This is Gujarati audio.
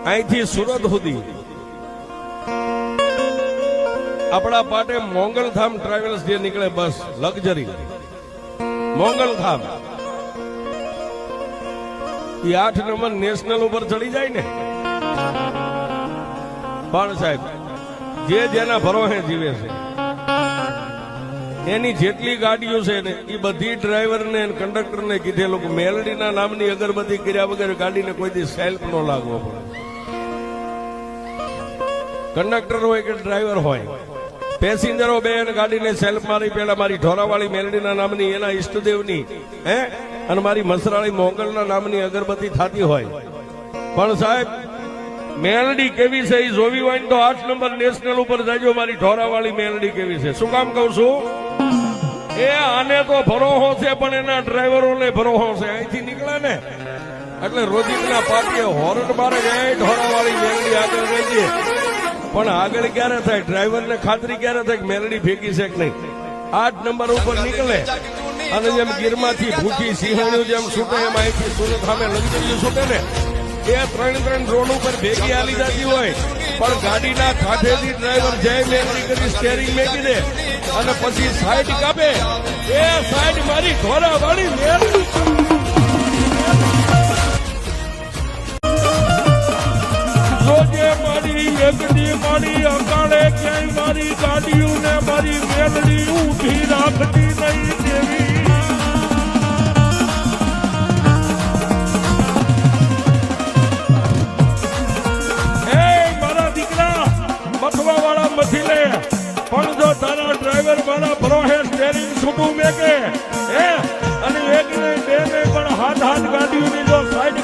અહીંથી સુરત સુધી આપણા પાટે મોંગલધામ ટ્રાવેલ્સ જે નીકળે બસ લક્ઝરી મોંગલધામ એ 8 નંબર નેશનલ ઉપર ચડી જાય ને પણ સાહેબ જે જેના ભરોસે જીવે છે એની જેટલી ગાડીઓ છે ને એ બધી ડ્રાઈવરને કંડક્ટરને કીધેલું કે મેલડીના નામની અગરબત્તી કર્યા વગર ગાડીને કોઈ દી સેલ્ફ ન લાગવો પડે. કંડક્ટર હોય કે ડ્રાઈવર હોય, પેસેન્જરો બે ગાડીને સેલ્ફ મારી પેલા મારી ઢોરાવાળી મેલડીના નામની એના ઈષ્ટદેવની અને મારી મસરાળી મોંગલના નામની અગરબત્તી થતી હોય. પણ સાહેબ મેલડી કેવી છે એ જોવી હોય તો 8 નંબર નેશનલ ઉપર જાજો મારી ઢોરાવાળી મેલડી કેવી છે. શું કામ કહું છું? એ આને તો ભરોહો છે પણ એના ડ્રાઈવરોને ભરોહો છે. અહીંથી નીકળે ને એટલે રોજિંદના પાટીએ હોર્ન મારે જાય ઢોરાવાળી મેલડી આગળ રહેજે. પણ આગળ ક્યારે થાય? ડ્રાઈવરને ખાતરી ક્યારે થાય કે મેલડી ભેગી છે કે નહીં? 8 નંબર ઉપર નીકળે અને જેમ ગીરમાંથી ભૂખી સિંહણ્યું જેમ છૂટે એમ અહીંથી સુરત સામે લંગડ્યું છૂટે ને એ 3 રોડ ઉપર ભેગી હાલી જતી હોય પણ ગાડીના કાંઠેથી ડ્રાઈવર જય મેલડી કરી સ્ટેરિંગ મેકી દે અને પછી સાઈડ કાપે. એ સાઈડ મારી ઢોરાવાળી મેલડી જોજે મારી એકડી મારી અકાળે ક્યાંય મારી ગાડીઓ ને મારી મેલડી ઊભી રાખતી નહીં દેવી. મથી લે પણ જો તારા ડ્રાઈવર મારા ભરોહે સ્ટેરિંગ છૂટું મેકે અને એક ને બે ને પણ હાથ ગાડીઓની જો સાઈડ